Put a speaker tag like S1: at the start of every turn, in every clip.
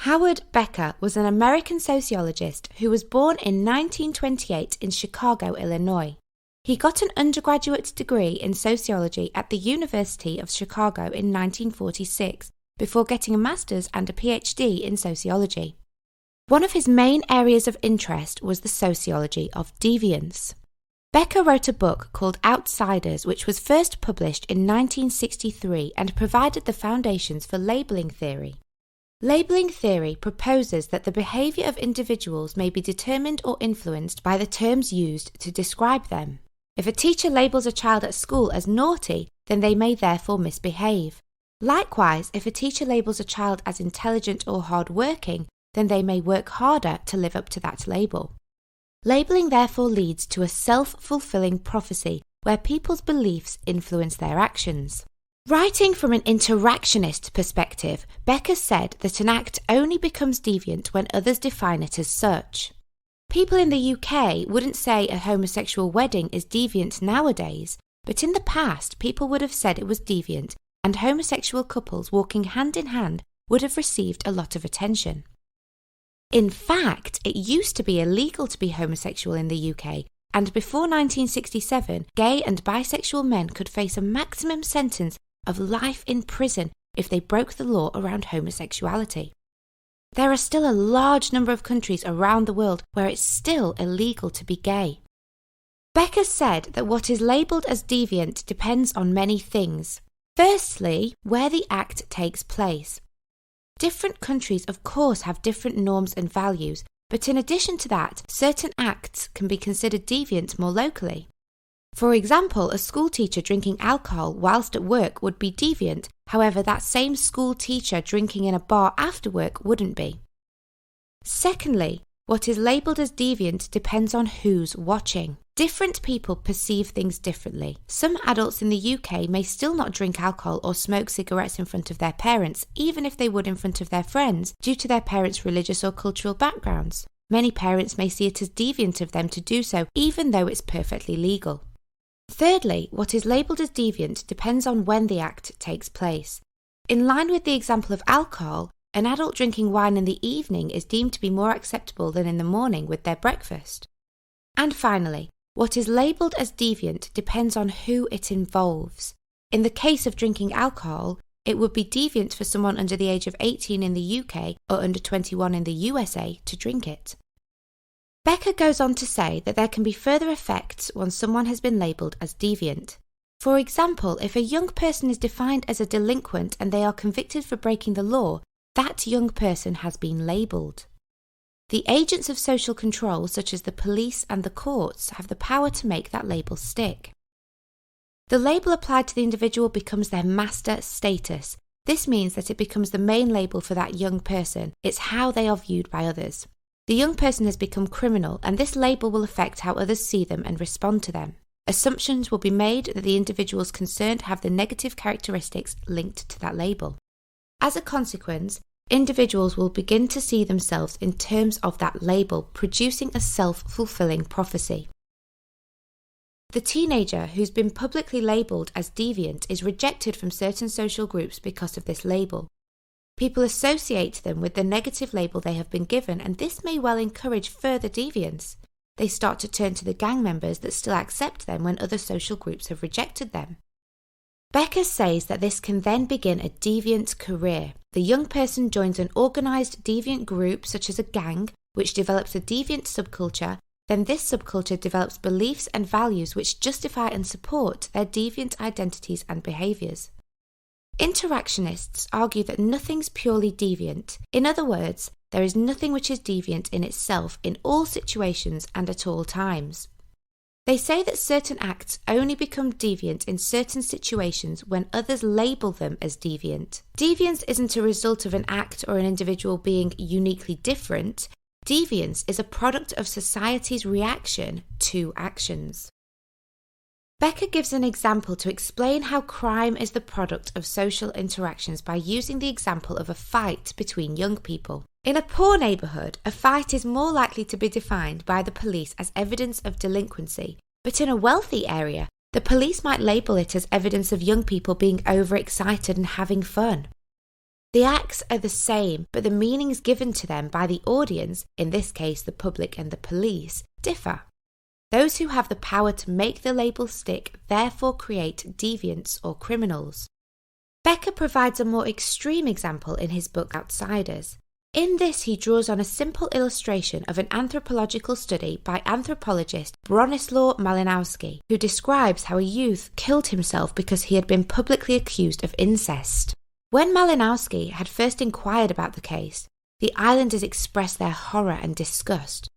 S1: Howard Becker was an American sociologist who was born in 1928 in Chicago, Illinois. He got an undergraduate degree in sociology at the University of Chicago in 1946 before getting a master's and a PhD in sociology. One of his main areas of interest was the sociology of deviance. Becker wrote a book called Outsiders, which was first published in 1963 and provided the foundations for labelling theory. Labelling theory proposes that the behaviour of individuals may be determined or influenced by the terms used to describe them. If a teacher labels a child at school as naughty, then they may therefore misbehave. Likewise, if a teacher labels a child as intelligent or hard-working, then they may work harder to live up to that label. Labelling therefore leads to a self-fulfilling prophecy where people's beliefs influence their actions. Writing from an interactionist perspective, Becker said that an act only becomes deviant when others define it as such. People in the UK wouldn't say a homosexual wedding is deviant nowadays, but in the past people would have said it was deviant, and homosexual couples walking hand in hand would have received a lot of attention. In fact, it used to be illegal to be homosexual in the UK, and before 1967, gay and bisexual men could face a maximum sentence of life in prison if they broke the law around homosexuality. There are still a large number of countries around the world where it's still illegal to be gay. Becker said that what is labelled as deviant depends on many things. Firstly, where the act takes place. Different countries, of course, have different norms and values, but in addition to that, certain acts can be considered deviant more locally. For example, a school teacher drinking alcohol whilst at work would be deviant, however that same school teacher drinking in a bar after work wouldn't be. Secondly, what is labelled as deviant depends on who's watching. Different people perceive things differently. Some adults in the UK may still not drink alcohol or smoke cigarettes in front of their parents, even if they would in front of their friends, due to their parents' religious or cultural backgrounds. Many parents may see it as deviant of them to do so, even though it's perfectly legal. Thirdly, what is labelled as deviant depends on when the act takes place. In line with the example of alcohol, an adult drinking wine in the evening is deemed to be more acceptable than in the morning with their breakfast. And finally, what is labelled as deviant depends on who it involves. In the case of drinking alcohol, it would be deviant for someone under the age of 18 in the UK or under 21 in the USA to drink it. Becker goes on to say that there can be further effects once someone has been labelled as deviant. For example, if a young person is defined as a delinquent and they are convicted for breaking the law, that young person has been labelled. The agents of social control, such as the police and the courts, have the power to make that label stick. The label applied to the individual becomes their master status. This means that it becomes the main label for that young person. It's how they are viewed by others. The young person has become criminal, and this label will affect how others see them and respond to them. Assumptions will be made that the individuals concerned have the negative characteristics linked to that label. As a consequence, individuals will begin to see themselves in terms of that label, producing a self-fulfilling prophecy. The teenager who's been publicly labelled as deviant is rejected from certain social groups because of this label. People associate them with the negative label they have been given, and this may well encourage further deviance. They start to turn to the gang members that still accept them when other social groups have rejected them. Becker says that this can then begin a deviant career. The young person joins an organised deviant group such as a gang, which develops a deviant subculture. Then this subculture develops beliefs and values which justify and support their deviant identities and behaviours. Interactionists argue that nothing's purely deviant. In other words, there is nothing which is deviant in itself in all situations and at all times. They say that certain acts only become deviant in certain situations when others label them as deviant. Deviance isn't a result of an act or an individual being uniquely different. Deviance is a product of society's reaction to actions. Becker gives an example to explain how crime is the product of social interactions by using the example of a fight between young people. In a poor neighbourhood, a fight is more likely to be defined by the police as evidence of delinquency, but in a wealthy area, the police might label it as evidence of young people being overexcited and having fun. The acts are the same, but the meanings given to them by the audience, in this case the public and the police, differ. Those who have the power to make the label stick therefore create deviants or criminals. Becker provides a more extreme example in his book Outsiders. In this, he draws on a simple illustration of an anthropological study by anthropologist Bronislaw Malinowski, who describes how a youth killed himself because he had been publicly accused of incest. When Malinowski had first inquired about the case, the islanders expressed their horror and disgust.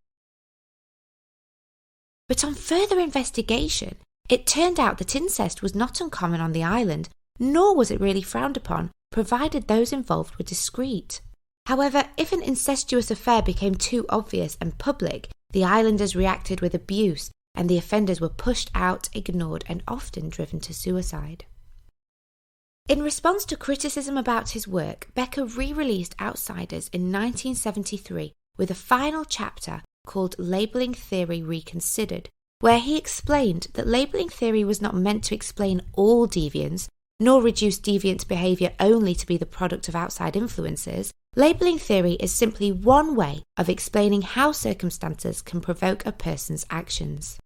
S1: But on further investigation, it turned out that incest was not uncommon on the island, nor was it really frowned upon, provided those involved were discreet. However, if an incestuous affair became too obvious and public, the islanders reacted with abuse, and the offenders were pushed out, ignored, and often driven to suicide. In response to criticism about his work, Becker re-released Outsiders in 1973 with a final chapter called Labelling Theory Reconsidered, where he explained that labelling theory was not meant to explain all deviance, nor reduce deviant behaviour only to be the product of outside influences. Labelling theory is simply one way of explaining how circumstances can provoke a person's actions.